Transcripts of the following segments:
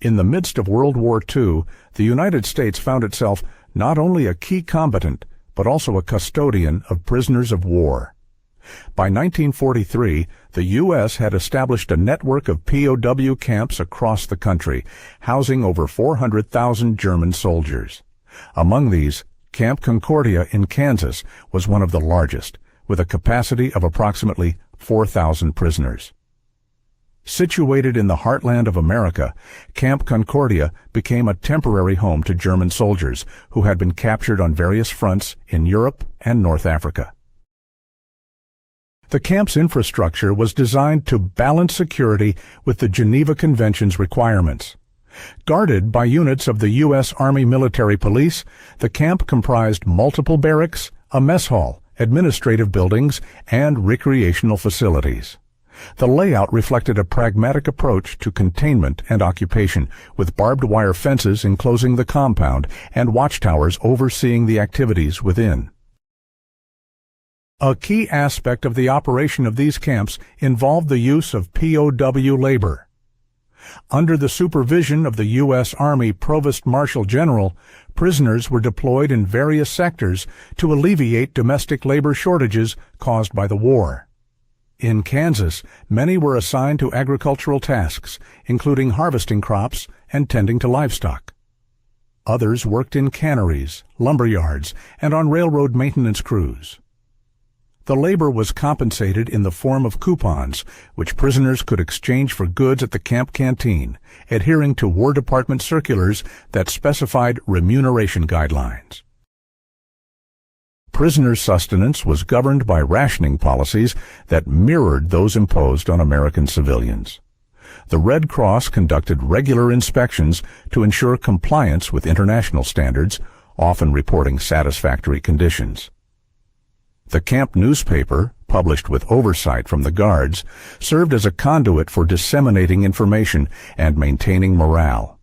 In the midst of World War II, the United States found itself not only a key combatant, but also a custodian of prisoners of war. By 1943, the U.S. had established a network of POW camps across the country, housing over 400,000 German soldiers. Among these, Camp Concordia in Kansas was one of the largest, with a capacity of approximately 4,000 prisoners. Situated in the heartland of America, Camp Concordia became a temporary home to German soldiers who had been captured on various fronts in Europe and North Africa. The camp's infrastructure was designed to balance security with the Geneva Convention's requirements. Guarded by units of the U.S. Army Military Police, the camp comprised multiple barracks, a mess hall, administrative buildings, and recreational facilities. The layout reflected a pragmatic approach to containment and occupation, with barbed wire fences enclosing the compound and watchtowers overseeing the activities within. A key aspect of the operation of these camps involved the use of POW labor. Under the supervision of the U.S. Army Provost Marshal General, prisoners were deployed in various sectors to alleviate domestic labor shortages caused by the war. In Kansas, many were assigned to agricultural tasks, including harvesting crops and tending to livestock. Others worked in canneries, lumber yards, and on railroad maintenance crews. The labor was compensated in the form of coupons, which prisoners could exchange for goods at the camp canteen, adhering to War Department circulars that specified remuneration guidelines. Prisoners' sustenance was governed by rationing policies that mirrored those imposed on American civilians. The Red Cross conducted regular inspections to ensure compliance with international standards, often reporting satisfactory conditions. The camp newspaper, published with oversight from the guards, served as a conduit for disseminating information and maintaining morale.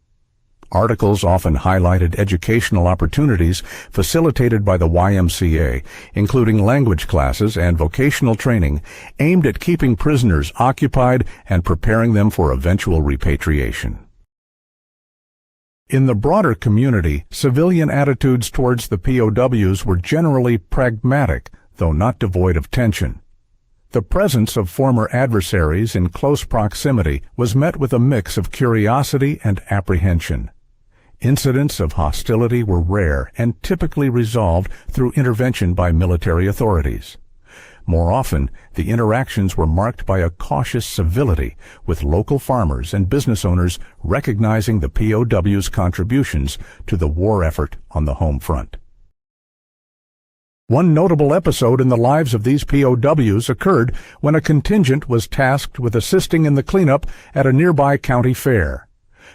Articles often highlighted educational opportunities facilitated by the YMCA, including language classes and vocational training aimed at keeping prisoners occupied and preparing them for eventual repatriation. In the broader community, civilian attitudes towards the POWs were generally pragmatic, though not devoid of tension. The presence of former adversaries in close proximity was met with a mix of curiosity and apprehension. Incidents of hostility were rare and typically resolved through intervention by military authorities. More often, the interactions were marked by a cautious civility, with local farmers and business owners recognizing the POWs' contributions to the war effort on the home front. One notable episode in the lives of these POWs occurred when a contingent was tasked with assisting in the cleanup at a nearby county fair.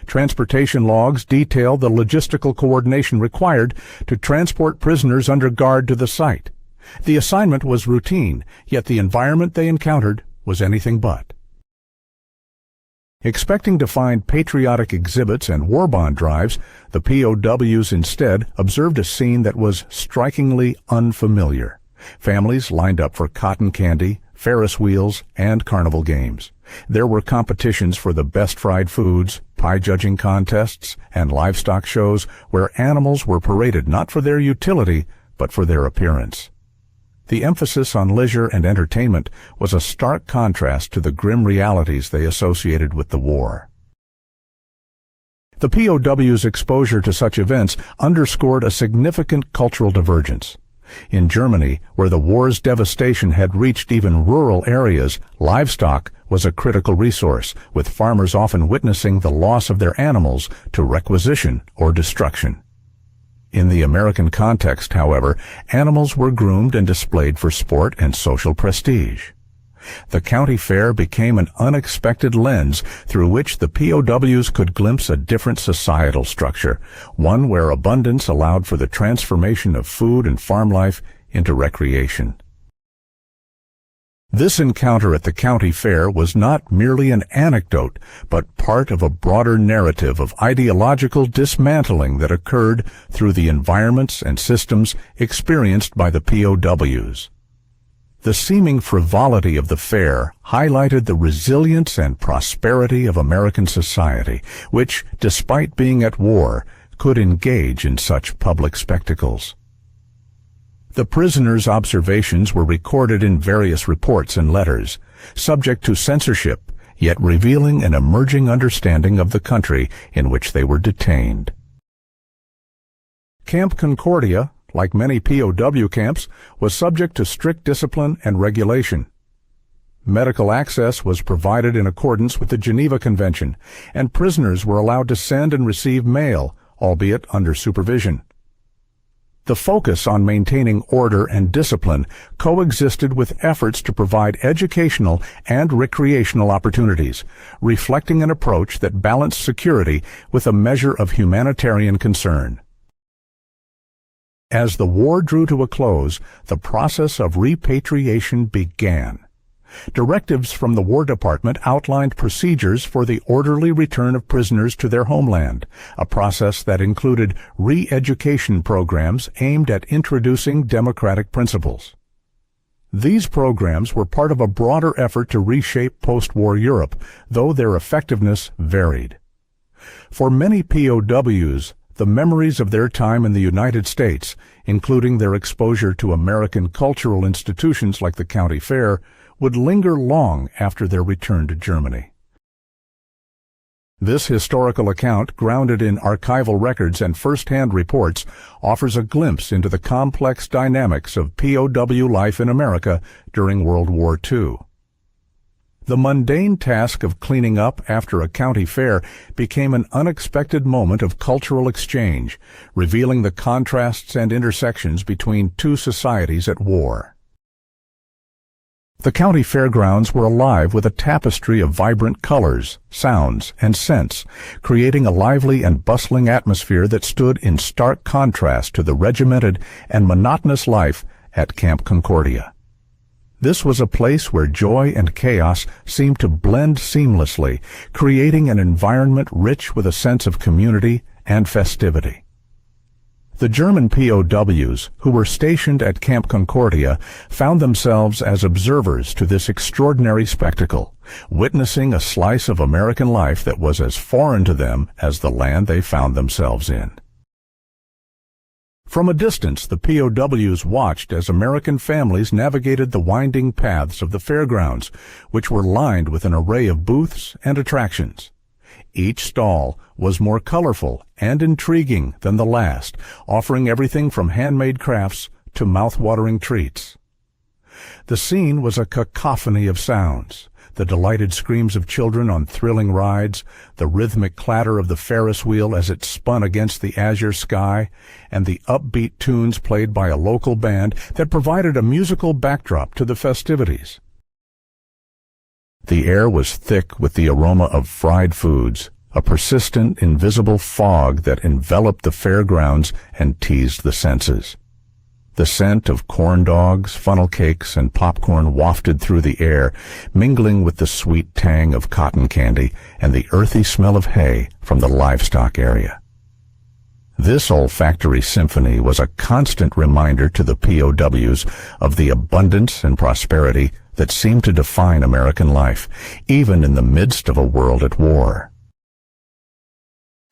Transportation logs detail the logistical coordination required to transport prisoners under guard to the site. The assignment was routine, yet the environment they encountered was anything but. Expecting to find patriotic exhibits and war bond drives, the POWs instead observed a scene that was strikingly unfamiliar. Families lined up for cotton candy, Ferris wheels, and carnival games. There were competitions for the best fried foods, pie judging contests, and livestock shows where animals were paraded not for their utility, but for their appearance. The emphasis on leisure and entertainment was a stark contrast to the grim realities they associated with the war. The POWs' exposure to such events underscored a significant cultural divergence. In Germany, where the war's devastation had reached even rural areas, livestock was a critical resource, with farmers often witnessing the loss of their animals to requisition or destruction. In the American context, however, animals were groomed and displayed for sport and social prestige. The county fair became an unexpected lens through which the POWs could glimpse a different societal structure, one where abundance allowed for the transformation of food and farm life into recreation. This encounter at the county fair was not merely an anecdote, but part of a broader narrative of ideological dismantling that occurred through the environments and systems experienced by the POWs. The seeming frivolity of the fair highlighted the resilience and prosperity of American society, which, despite being at war, could engage in such public spectacles. The prisoners' observations were recorded in various reports and letters, subject to censorship, yet revealing an emerging understanding of the country in which they were detained. Camp Concordia, like many POW camps, was subject to strict discipline and regulation. Medical access was provided in accordance with the Geneva Convention, and prisoners were allowed to send and receive mail, albeit under supervision. The focus on maintaining order and discipline coexisted with efforts to provide educational and recreational opportunities, reflecting an approach that balanced security with a measure of humanitarian concern. As the war drew to a close, the process of repatriation began. Directives from the War Department outlined procedures for the orderly return of prisoners to their homeland, a process that included re-education programs aimed at introducing democratic principles. These programs were part of a broader effort to reshape post-war Europe, though their effectiveness varied. For many POWs, the memories of their time in the United States, including their exposure to American cultural institutions like the county fair, would linger long after their return to Germany. This historical account, grounded in archival records and first-hand reports, offers a glimpse into the complex dynamics of POW life in America during World War II. The mundane task of cleaning up after a county fair became an unexpected moment of cultural exchange, revealing the contrasts and intersections between two societies at war. The county fairgrounds were alive with a tapestry of vibrant colors, sounds, and scents, creating a lively and bustling atmosphere that stood in stark contrast to the regimented and monotonous life at Camp Concordia. This was a place where joy and chaos seemed to blend seamlessly, creating an environment rich with a sense of community and festivity. The German POWs, who were stationed at Camp Concordia, found themselves as observers to this extraordinary spectacle, witnessing a slice of American life that was as foreign to them as the land they found themselves in. From a distance, the POWs watched as American families navigated the winding paths of the fairgrounds, which were lined with an array of booths and attractions. Each stall was more colorful and intriguing than the last, offering everything from handmade crafts to mouth-watering treats. The scene was a cacophony of sounds, the delighted screams of children on thrilling rides, the rhythmic clatter of the Ferris wheel as it spun against the azure sky, and the upbeat tunes played by a local band that provided a musical backdrop to the festivities. The air was thick with the aroma of fried foods, a persistent, invisible fog that enveloped the fairgrounds and teased the senses. The scent of corn dogs, funnel cakes, and popcorn wafted through the air, mingling with the sweet tang of cotton candy and the earthy smell of hay from the livestock area. This olfactory symphony was a constant reminder to the POWs of the abundance and prosperity that seemed to define American life, even in the midst of a world at war.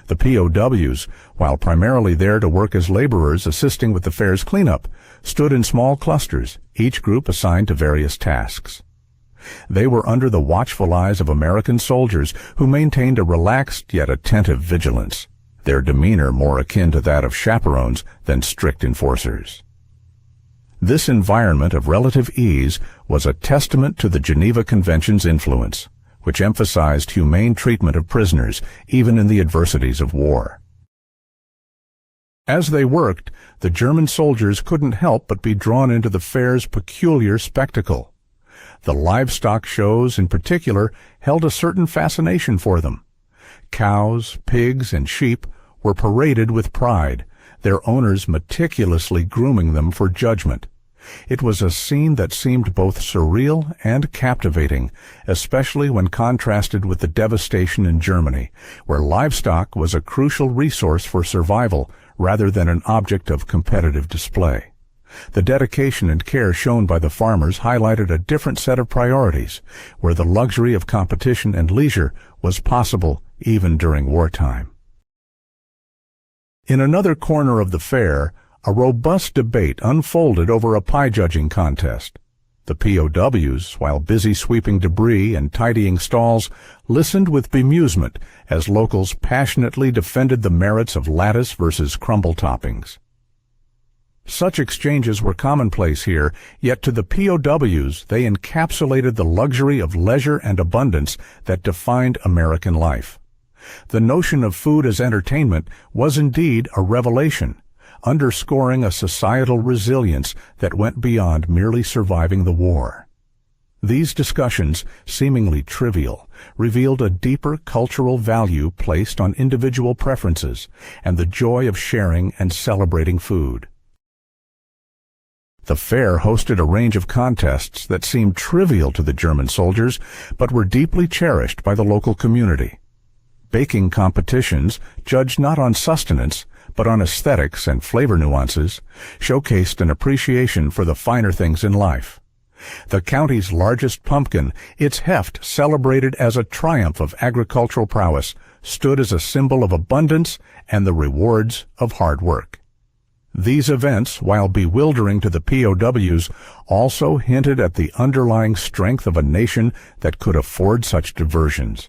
The POWs, while primarily there to work as laborers assisting with the fair's cleanup, stood in small clusters, each group assigned to various tasks. They were under the watchful eyes of American soldiers who maintained a relaxed yet attentive vigilance, their demeanor more akin to that of chaperones than strict enforcers. This environment of relative ease was a testament to the Geneva Convention's influence, which emphasized humane treatment of prisoners even in the adversities of war. As they worked, the German soldiers couldn't help but be drawn into the fair's peculiar spectacle. The livestock shows, in particular, held a certain fascination for them. Cows, pigs, and sheep were paraded with pride, their owners meticulously grooming them for judgment. It was a scene that seemed both surreal and captivating, especially when contrasted with the devastation in Germany, where livestock was a crucial resource for survival rather than an object of competitive display. The dedication and care shown by the farmers highlighted a different set of priorities, where the luxury of competition and leisure was possible even during wartime. In another corner of the fair, a robust debate unfolded over a pie judging contest. The POWs, while busy sweeping debris and tidying stalls, listened with bemusement as locals passionately defended the merits of lattice versus crumble toppings. Such exchanges were commonplace here, yet to the POWs they encapsulated the luxury of leisure and abundance that defined American life. The notion of food as entertainment was indeed a revelation, underscoring a societal resilience that went beyond merely surviving the war. These discussions, seemingly trivial, revealed a deeper cultural value placed on individual preferences and the joy of sharing and celebrating food. The fair hosted a range of contests that seemed trivial to the German soldiers, but were deeply cherished by the local community. Baking competitions, judged not on sustenance, but on aesthetics and flavor nuances, showcased an appreciation for the finer things in life. The county's largest pumpkin, its heft celebrated as a triumph of agricultural prowess, stood as a symbol of abundance and the rewards of hard work. These events, while bewildering to the POWs, also hinted at the underlying strength of a nation that could afford such diversions.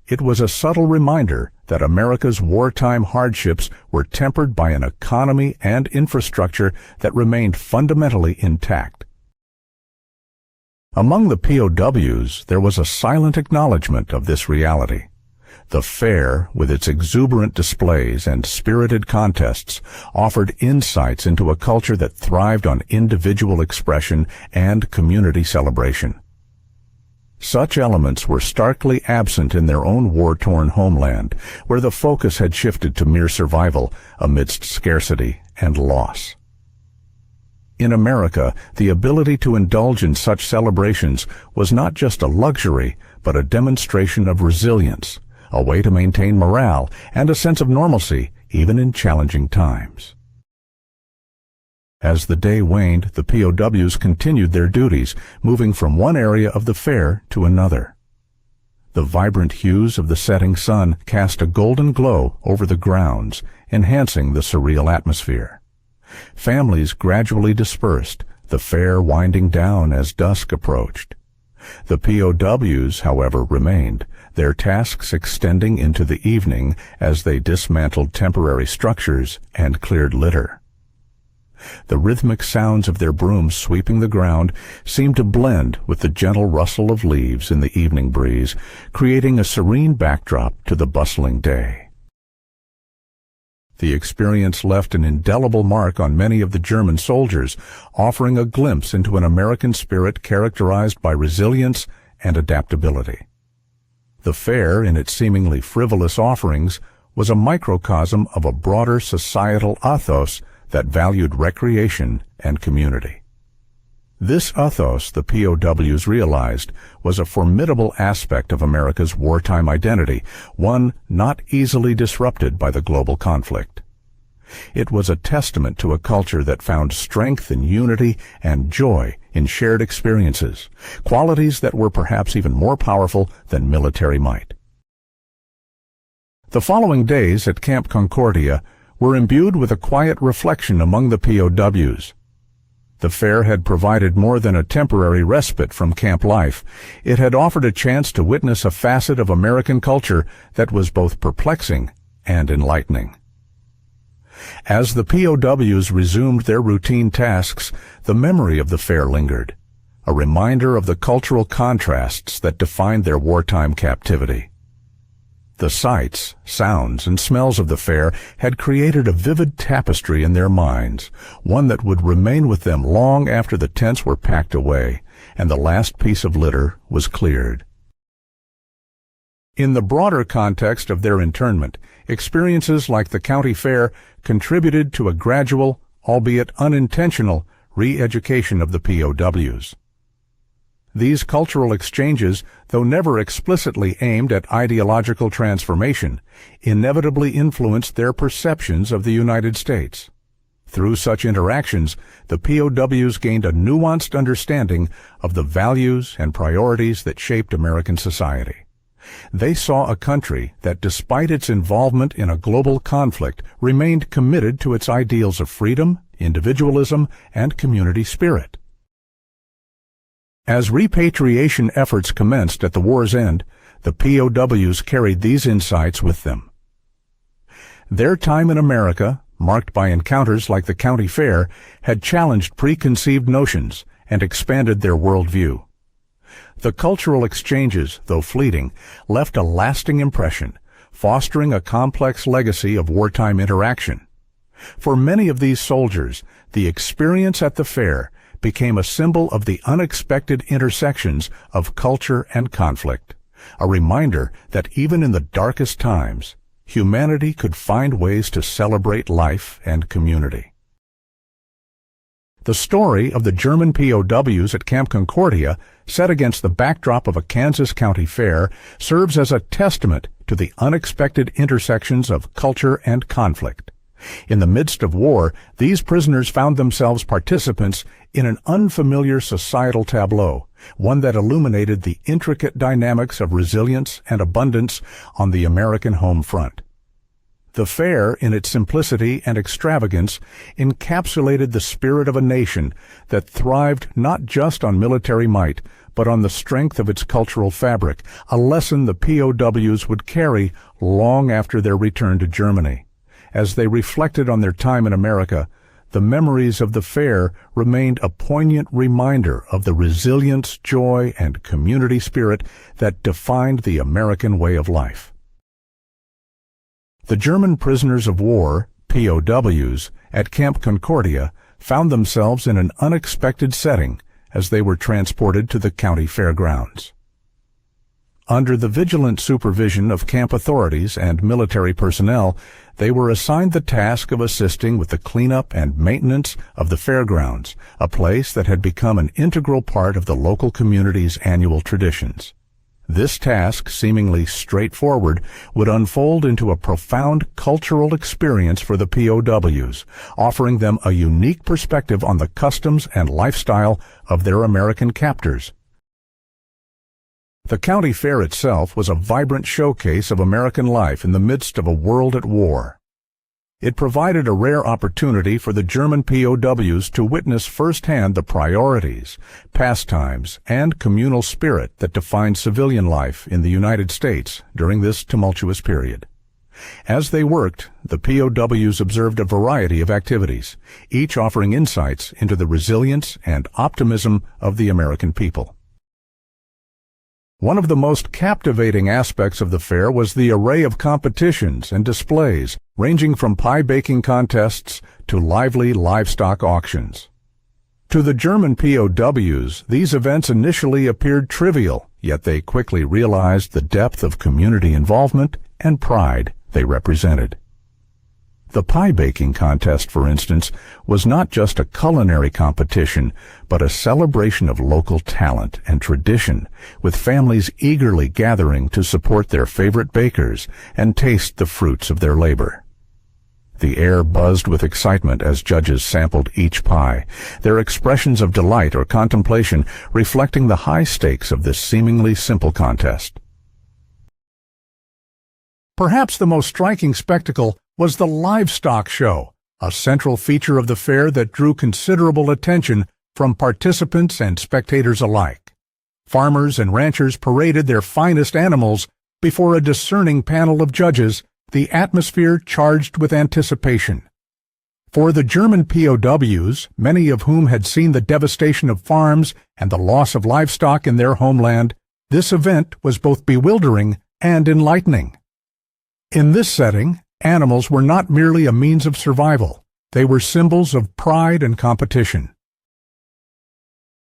It was a subtle reminder that America's wartime hardships were tempered by an economy and infrastructure that remained fundamentally intact. Among the POWs, there was a silent acknowledgement of this reality. The fair, with its exuberant displays and spirited contests, offered insights into a culture that thrived on individual expression and community celebration. Such elements were starkly absent in their own war-torn homeland, where the focus had shifted to mere survival amidst scarcity and loss. In America, the ability to indulge in such celebrations was not just a luxury, but a demonstration of resilience, a way to maintain morale and a sense of normalcy even in challenging times. As the day waned, the POWs continued their duties, moving from one area of the fair to another. The vibrant hues of the setting sun cast a golden glow over the grounds, enhancing the surreal atmosphere. Families gradually dispersed, the fair winding down as dusk approached. The POWs, however, remained, their tasks extending into the evening as they dismantled temporary structures and cleared litter. The rhythmic sounds of their brooms sweeping the ground seemed to blend with the gentle rustle of leaves in the evening breeze, creating a serene backdrop to the bustling day. The experience left an indelible mark on many of the German soldiers, offering a glimpse into an American spirit characterized by resilience and adaptability. The fair, in its seemingly frivolous offerings, was a microcosm of a broader societal ethos that valued recreation and community. This ethos, the POWs realized, was a formidable aspect of America's wartime identity, one not easily disrupted by the global conflict. It was a testament to a culture that found strength in unity and joy in shared experiences, qualities that were perhaps even more powerful than military might. The following days at Camp Concordia were imbued with a quiet reflection among the POWs. The fair had provided more than a temporary respite from camp life. It had offered a chance to witness a facet of American culture that was both perplexing and enlightening. As the POWs resumed their routine tasks, the memory of the fair lingered, a reminder of the cultural contrasts that defined their wartime captivity. The sights, sounds, and smells of the fair had created a vivid tapestry in their minds, one that would remain with them long after the tents were packed away and the last piece of litter was cleared. In the broader context of their internment, experiences like the county fair contributed to a gradual, albeit unintentional, re-education of the POWs. These cultural exchanges, though never explicitly aimed at ideological transformation, inevitably influenced their perceptions of the United States. Through such interactions, the POWs gained a nuanced understanding of the values and priorities that shaped American society. They saw a country that, despite its involvement in a global conflict, remained committed to its ideals of freedom, individualism, and community spirit. As repatriation efforts commenced at the war's end, the POWs carried these insights with them. Their time in America, marked by encounters like the county fair, had challenged preconceived notions and expanded their worldview. The cultural exchanges, though fleeting, left a lasting impression, fostering a complex legacy of wartime interaction. For many of these soldiers, the experience at the fair became a symbol of the unexpected intersections of culture and conflict, a reminder that even in the darkest times, humanity could find ways to celebrate life and community. The story of the German POWs at Camp Concordia, set against the backdrop of a Kansas county fair, serves as a testament to the unexpected intersections of culture and conflict. In the midst of war, these prisoners found themselves participants in an unfamiliar societal tableau, one that illuminated the intricate dynamics of resilience and abundance on the American home front. The fair, in its simplicity and extravagance, encapsulated the spirit of a nation that thrived not just on military might, but on the strength of its cultural fabric, a lesson the POWs would carry long after their return to Germany. As they reflected on their time in America, the memories of the fair remained a poignant reminder of the resilience, joy, and community spirit that defined the American way of life. The German prisoners of war, POWs, at Camp Concordia found themselves in an unexpected setting as they were transported to the county fairgrounds. Under the vigilant supervision of camp authorities and military personnel, they were assigned the task of assisting with the cleanup and maintenance of the fairgrounds, a place that had become an integral part of the local community's annual traditions. This task, seemingly straightforward, would unfold into a profound cultural experience for the POWs, offering them a unique perspective on the customs and lifestyle of their American captors. The county fair itself was a vibrant showcase of American life in the midst of a world at war. It provided a rare opportunity for the German POWs to witness firsthand the priorities, pastimes, and communal spirit that defined civilian life in the United States during this tumultuous period. As they worked, the POWs observed a variety of activities, each offering insights into the resilience and optimism of the American people. One of the most captivating aspects of the fair was the array of competitions and displays, ranging from pie-baking contests to lively livestock auctions. To the German POWs, these events initially appeared trivial, yet they quickly realized the depth of community involvement and pride they represented. The pie-baking contest, for instance, was not just a culinary competition, but a celebration of local talent and tradition, with families eagerly gathering to support their favorite bakers and taste the fruits of their labor. The air buzzed with excitement as judges sampled each pie, their expressions of delight or contemplation reflecting the high stakes of this seemingly simple contest. Perhaps the most striking spectacle was the livestock show, a central feature of the fair that drew considerable attention from participants and spectators alike. Farmers and ranchers paraded their finest animals before a discerning panel of judges, the atmosphere charged with anticipation. For the German POWs, many of whom had seen the devastation of farms and the loss of livestock in their homeland, this event was both bewildering and enlightening. In this setting, animals were not merely a means of survival. They were symbols of pride and competition.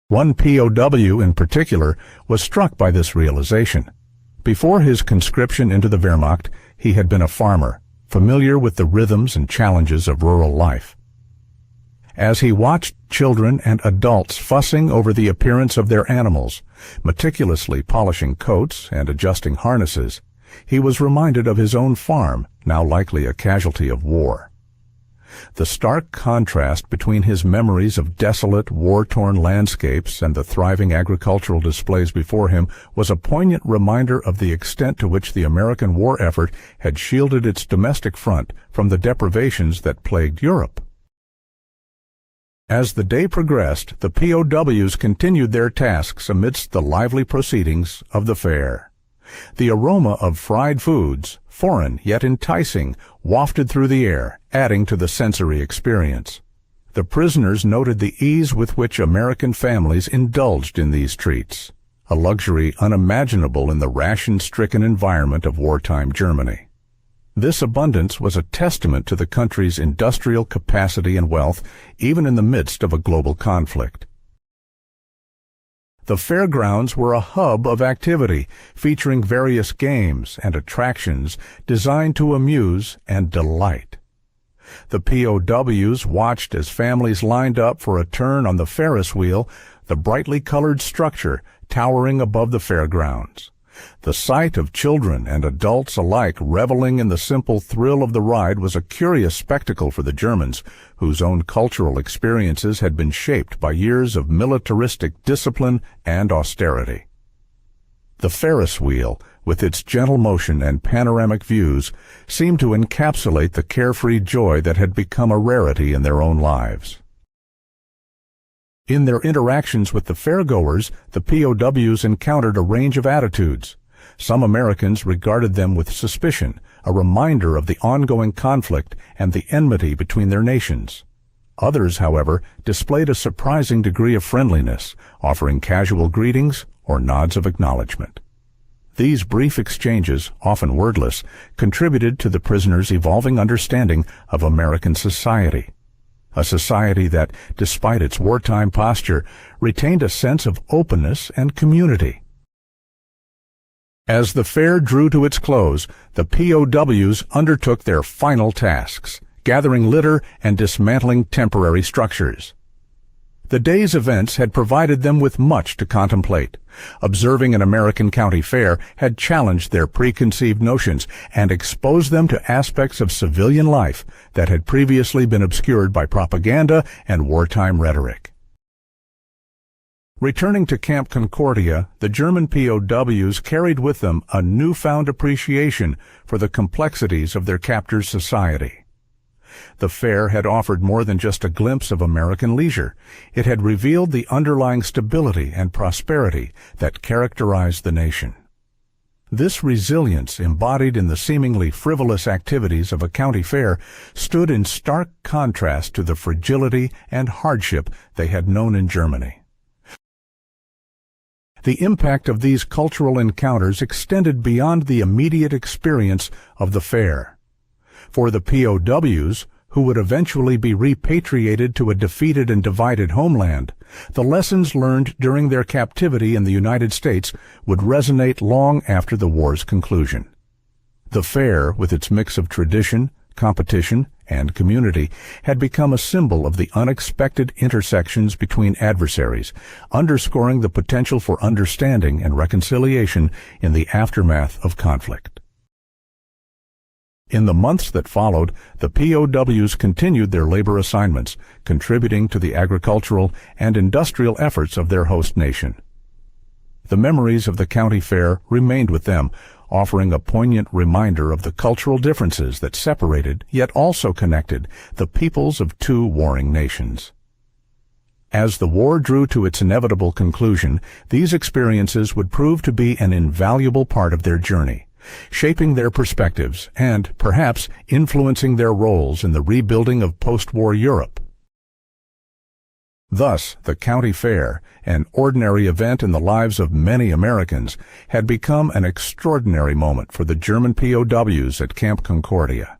One POW in particular was struck by this realization. Before his conscription into the Wehrmacht, he had been a farmer, familiar with the rhythms and challenges of rural life. As he watched children and adults fussing over the appearance of their animals, meticulously polishing coats and adjusting harnesses, he was reminded of his own farm, now likely a casualty of war. The stark contrast between his memories of desolate, war-torn landscapes and the thriving agricultural displays before him was a poignant reminder of the extent to which the American war effort had shielded its domestic front from the deprivations that plagued Europe. As the day progressed, the POWs continued their tasks amidst the lively proceedings of the fair. The aroma of fried foods, foreign yet enticing, wafted through the air, adding to the sensory experience. The prisoners noted the ease with which American families indulged in these treats, a luxury unimaginable in the ration-stricken environment of wartime Germany. This abundance was a testament to the country's industrial capacity and wealth, even in the midst of a global conflict. The fairgrounds were a hub of activity, featuring various games and attractions designed to amuse and delight. The POWs watched as families lined up for a turn on the Ferris wheel, the brightly colored structure towering above the fairgrounds. The sight of children and adults alike reveling in the simple thrill of the ride was a curious spectacle for the Germans, whose own cultural experiences had been shaped by years of militaristic discipline and austerity. The Ferris wheel, with its gentle motion and panoramic views, seemed to encapsulate the carefree joy that had become a rarity in their own lives. In their interactions with the fairgoers, the POWs encountered a range of attitudes. Some Americans regarded them with suspicion, a reminder of the ongoing conflict and the enmity between their nations. Others, however, displayed a surprising degree of friendliness, offering casual greetings or nods of acknowledgement. These brief exchanges, often wordless, contributed to the prisoners' evolving understanding of American society. A society that, despite its wartime posture, retained a sense of openness and community. As the fair drew to its close, the POWs undertook their final tasks, gathering litter and dismantling temporary structures. The day's events had provided them with much to contemplate. Observing an American county fair had challenged their preconceived notions and exposed them to aspects of civilian life that had previously been obscured by propaganda and wartime rhetoric. Returning to Camp Concordia, the German POWs carried with them a newfound appreciation for the complexities of their captors' society. The fair had offered more than just a glimpse of American leisure. It had revealed the underlying stability and prosperity that characterized the nation. This resilience, embodied in the seemingly frivolous activities of a county fair, stood in stark contrast to the fragility and hardship they had known in Germany. The impact of these cultural encounters extended beyond the immediate experience of the fair. For the POWs, who would eventually be repatriated to a defeated and divided homeland, the lessons learned during their captivity in the United States would resonate long after the war's conclusion. The fair, with its mix of tradition, competition, and community, had become a symbol of the unexpected intersections between adversaries, underscoring the potential for understanding and reconciliation in the aftermath of conflict. In the months that followed, the POWs continued their labor assignments, contributing to the agricultural and industrial efforts of their host nation. The memories of the county fair remained with them, offering a poignant reminder of the cultural differences that separated, yet also connected, the peoples of two warring nations. As the war drew to its inevitable conclusion, these experiences would prove to be an invaluable part of their journey, shaping their perspectives and, perhaps, influencing their roles in the rebuilding of post-war Europe. Thus, the county fair, an ordinary event in the lives of many Americans, had become an extraordinary moment for the German POWs at Camp Concordia.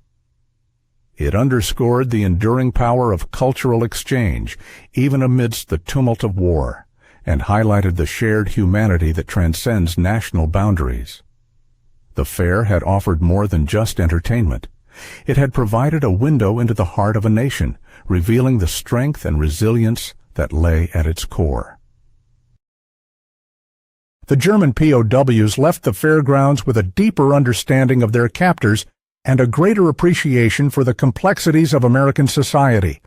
It underscored the enduring power of cultural exchange, even amidst the tumult of war, and highlighted the shared humanity that transcends national boundaries. The fair had offered more than just entertainment. It had provided a window into the heart of a nation, revealing the strength and resilience that lay at its core. The German POWs left the fairgrounds with a deeper understanding of their captors and a greater appreciation for the complexities of American society.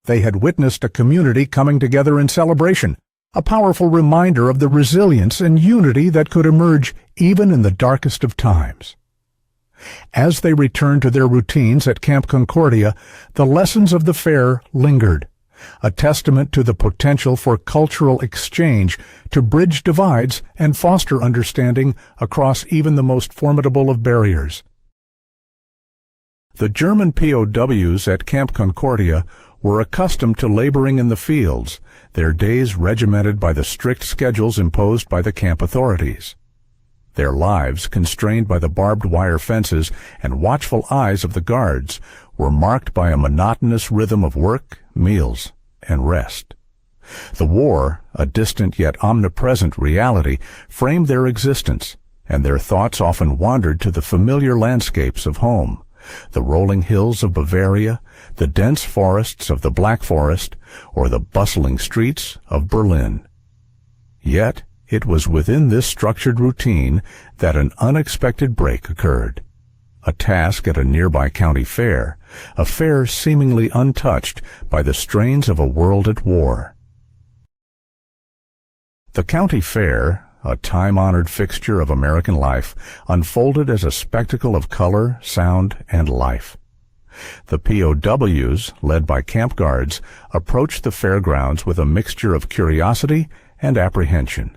They had witnessed a community coming together in celebration, a powerful reminder of the resilience and unity that could emerge even in the darkest of times. As they returned to their routines at Camp Concordia, the lessons of the fair lingered, a testament to the potential for cultural exchange to bridge divides and foster understanding across even the most formidable of barriers. The German POWs at Camp Concordia were accustomed to laboring in the fields, their days regimented by the strict schedules imposed by the camp authorities. Their lives, constrained by the barbed wire fences and watchful eyes of the guards, were marked by a monotonous rhythm of work, meals, and rest. The war, a distant yet omnipresent reality, framed their existence, and their thoughts often wandered to the familiar landscapes of home, the rolling hills of Bavaria, the dense forests of the Black Forest, or the bustling streets of Berlin. Yet, it was within this structured routine that an unexpected break occurred. A task at a nearby county fair, a fair seemingly untouched by the strains of a world at war. The county fair, a time-honored fixture of American life, unfolded as a spectacle of color, sound, and life. The POWs, led by camp guards, approached the fairgrounds with a mixture of curiosity and apprehension.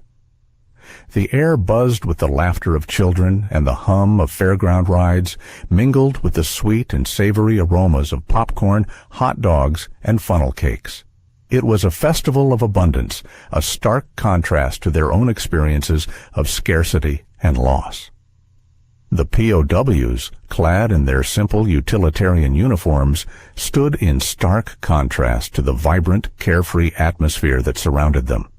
The air buzzed with the laughter of children and the hum of fairground rides, mingled with the sweet and savory aromas of popcorn, hot dogs, and funnel cakes. It was a festival of abundance, a stark contrast to their own experiences of scarcity and loss. The POWs, clad in their simple utilitarian uniforms, stood in stark contrast to the vibrant, carefree atmosphere that surrounded them.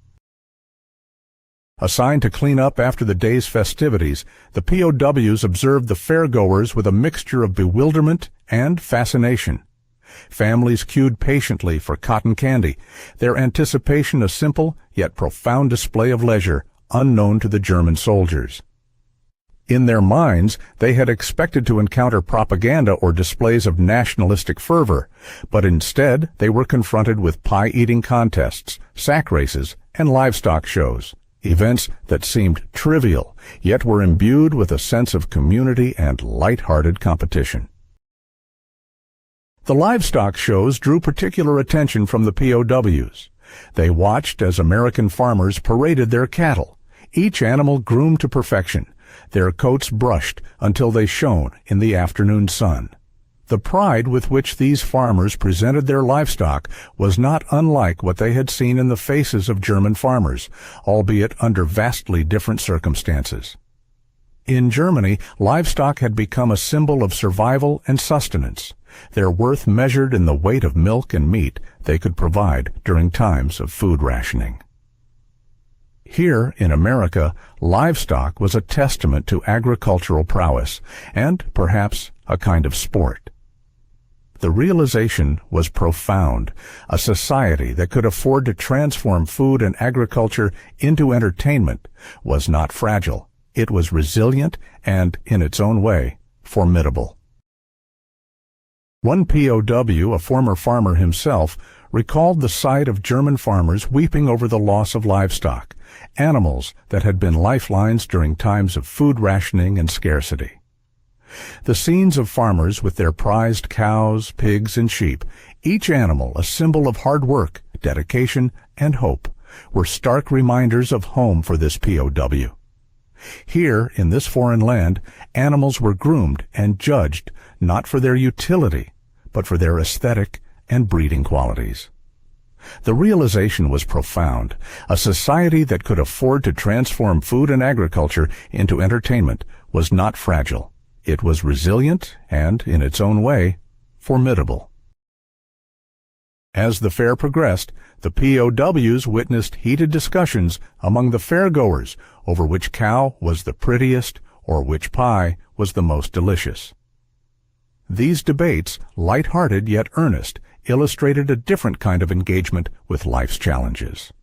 Assigned to clean up after the day's festivities, the POWs observed the fairgoers with a mixture of bewilderment and fascination. Families queued patiently for cotton candy, their anticipation a simple yet profound display of leisure unknown to the German soldiers. In their minds, they had expected to encounter propaganda or displays of nationalistic fervor, but instead they were confronted with pie-eating contests, sack races, and livestock shows. Events that seemed trivial, yet were imbued with a sense of community and light-hearted competition. The livestock shows drew particular attention from the POWs. They watched as American farmers paraded their cattle, each animal groomed to perfection, their coats brushed until they shone in the afternoon sun. The pride with which these farmers presented their livestock was not unlike what they had seen in the faces of German farmers, albeit under vastly different circumstances. In Germany, livestock had become a symbol of survival and sustenance, their worth measured in the weight of milk and meat they could provide during times of food rationing. Here, in America, livestock was a testament to agricultural prowess and, perhaps, a kind of sport. The realization was profound. A society that could afford to transform food and agriculture into entertainment was not fragile. It was resilient and, in its own way, formidable. One POW, a former farmer himself, recalled the sight of German farmers weeping over the loss of livestock, animals that had been lifelines during times of food rationing and scarcity. The scenes of farmers with their prized cows, pigs, and sheep, each animal a symbol of hard work, dedication, and hope, were stark reminders of home for this POW. Here, in this foreign land, animals were groomed and judged not for their utility, but for their aesthetic and breeding qualities. The realization was profound. A society that could afford to transform food and agriculture into entertainment was not fragile. It was resilient and, in its own way, formidable. As the fair progressed, the POWs witnessed heated discussions among the fairgoers over which cow was the prettiest or which pie was the most delicious. These debates, light-hearted yet earnest, illustrated a different kind of engagement with life's challenges.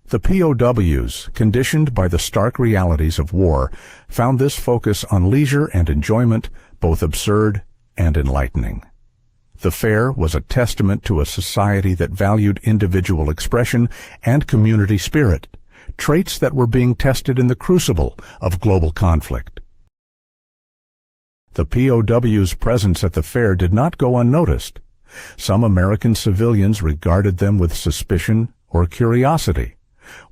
The POWs, conditioned by the stark realities of war, found this focus on leisure and enjoyment both absurd and enlightening. The fair was a testament to a society that valued individual expression and community spirit, traits that were being tested in the crucible of global conflict. The POWs' presence at the fair did not go unnoticed. Some American civilians regarded them with suspicion or curiosity,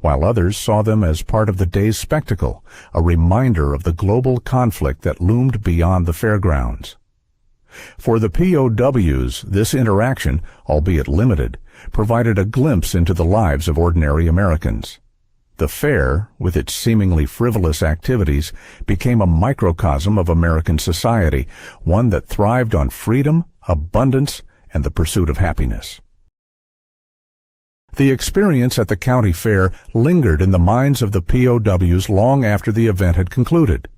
while others saw them as part of the day's spectacle, a reminder of the global conflict that loomed beyond the fairgrounds. For the POWs, this interaction, albeit limited, provided a glimpse into the lives of ordinary Americans. The fair, with its seemingly frivolous activities, became a microcosm of American society, one that thrived on freedom, abundance, and the pursuit of happiness. The experience at the county fair lingered in the minds of the POWs long after the event had concluded.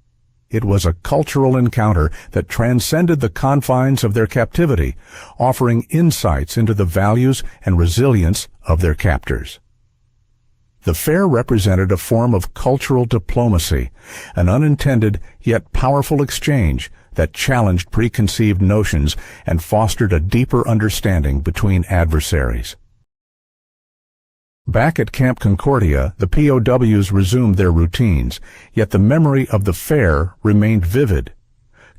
It was a cultural encounter that transcended the confines of their captivity, offering insights into the values and resilience of their captors. The fair represented a form of cultural diplomacy, an unintended yet powerful exchange that challenged preconceived notions and fostered a deeper understanding between adversaries. Back at Camp Concordia, the POWs resumed their routines, yet the memory of the fair remained vivid.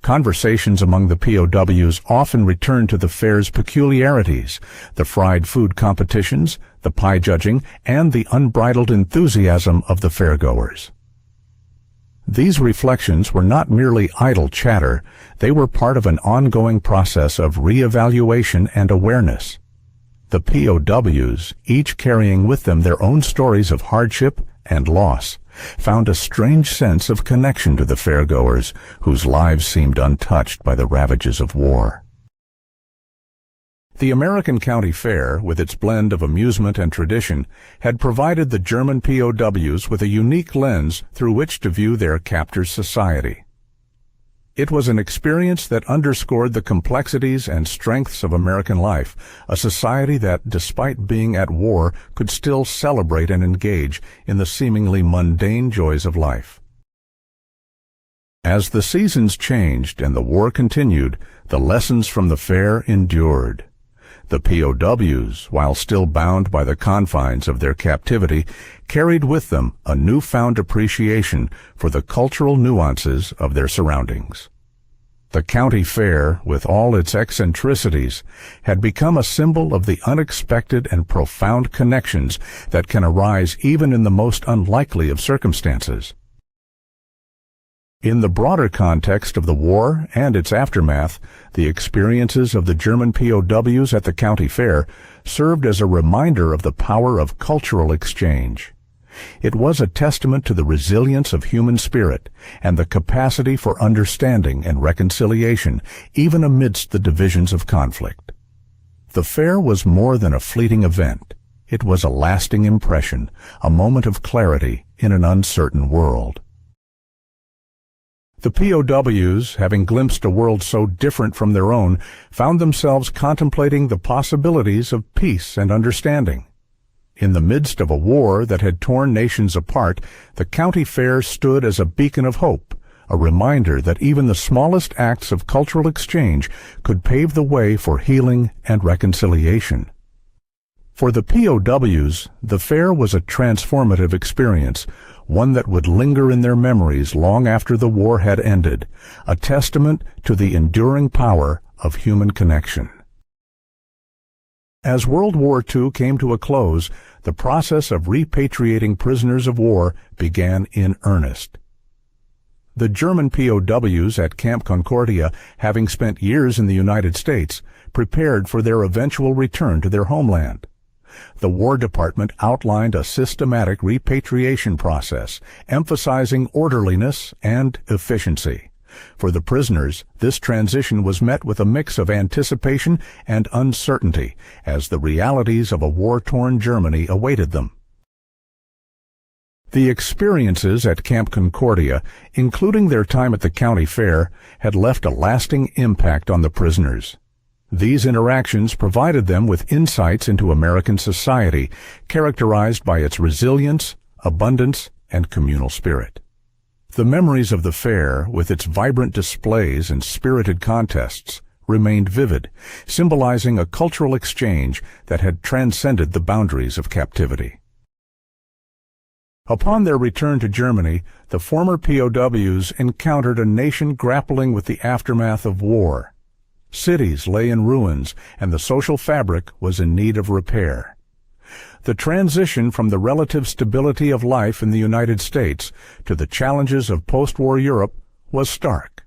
Conversations among the POWs often returned to the fair's peculiarities, the fried food competitions, the pie judging, and the unbridled enthusiasm of the fairgoers. These reflections were not merely idle chatter, they were part of an ongoing process of re-evaluation and awareness. The POWs, each carrying with them their own stories of hardship and loss, found a strange sense of connection to the fairgoers, whose lives seemed untouched by the ravages of war. The American County Fair, with its blend of amusement and tradition, had provided the German POWs with a unique lens through which to view their captors' society. It was an experience that underscored the complexities and strengths of American life, a society that, despite being at war, could still celebrate and engage in the seemingly mundane joys of life. As the seasons changed and the war continued, the lessons from the fair endured. The POWs, while still bound by the confines of their captivity, carried with them a newfound appreciation for the cultural nuances of their surroundings. The county fair, with all its eccentricities, had become a symbol of the unexpected and profound connections that can arise even in the most unlikely of circumstances. In the broader context of the war and its aftermath, the experiences of the German POWs at the county fair served as a reminder of the power of cultural exchange. It was a testament to the resilience of human spirit and the capacity for understanding and reconciliation, even amidst the divisions of conflict. The fair was more than a fleeting event. It was a lasting impression, a moment of clarity in an uncertain world. The POWs, having glimpsed a world so different from their own, found themselves contemplating the possibilities of peace and understanding. In the midst of a war that had torn nations apart, the county fair stood as a beacon of hope, a reminder that even the smallest acts of cultural exchange could pave the way for healing and reconciliation. For the POWs, the fair was a transformative experience, one that would linger in their memories long after the war had ended, a testament to the enduring power of human connection. As World War II came to a close, the process of repatriating prisoners of war began in earnest. The German POWs at Camp Concordia, having spent years in the United States, prepared for their eventual return to their homeland. The War Department outlined a systematic repatriation process, emphasizing orderliness and efficiency. For the prisoners, this transition was met with a mix of anticipation and uncertainty, as the realities of a war-torn Germany awaited them. The experiences at Camp Concordia, including their time at the county fair, had left a lasting impact on the prisoners. These interactions provided them with insights into American society, characterized by its resilience, abundance, and communal spirit. The memories of the fair, with its vibrant displays and spirited contests, remained vivid, symbolizing a cultural exchange that had transcended the boundaries of captivity. Upon their return to Germany, the former POWs encountered a nation grappling with the aftermath of war. Cities lay in ruins, and the social fabric was in need of repair. The transition from the relative stability of life in the United States to the challenges of post-war Europe was stark.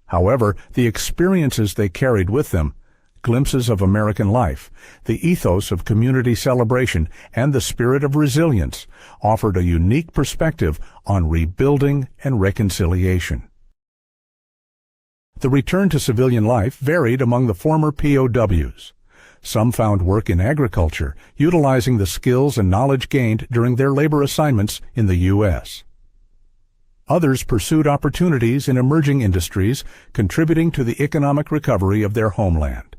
However, the experiences they carried with them, glimpses of American life, the ethos of community celebration, and the spirit of resilience, offered a unique perspective on rebuilding and reconciliation. The return to civilian life varied among the former POWs. Some found work in agriculture, utilizing the skills and knowledge gained during their labor assignments in the U.S. Others pursued opportunities in emerging industries, contributing to the economic recovery of their homeland.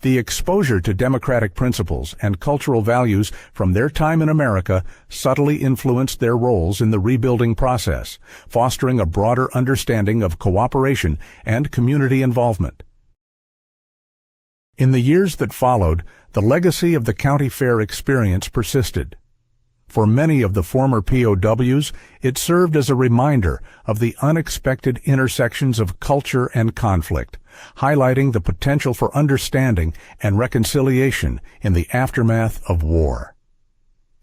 The exposure to democratic principles and cultural values from their time in America subtly influenced their roles in the rebuilding process, fostering a broader understanding of cooperation and community involvement. In the years that followed, the legacy of the county fair experience persisted. For many of the former POWs, it served as a reminder of the unexpected intersections of culture and conflict, highlighting the potential for understanding and reconciliation in the aftermath of war.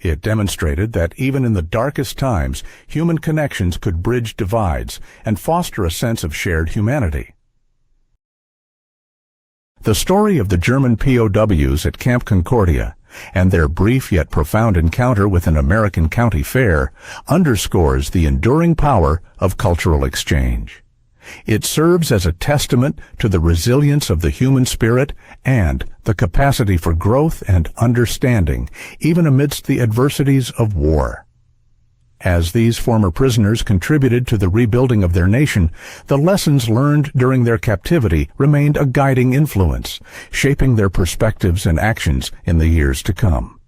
It demonstrated that even in the darkest times, human connections could bridge divides and foster a sense of shared humanity. The story of the German POWs at Camp Concordia and their brief yet profound encounter with an American county fair underscores the enduring power of cultural exchange. It serves as a testament to the resilience of the human spirit and the capacity for growth and understanding, even amidst the adversities of war. As these former prisoners contributed to the rebuilding of their nation, the lessons learned during their captivity remained a guiding influence, shaping their perspectives and actions in the years to come.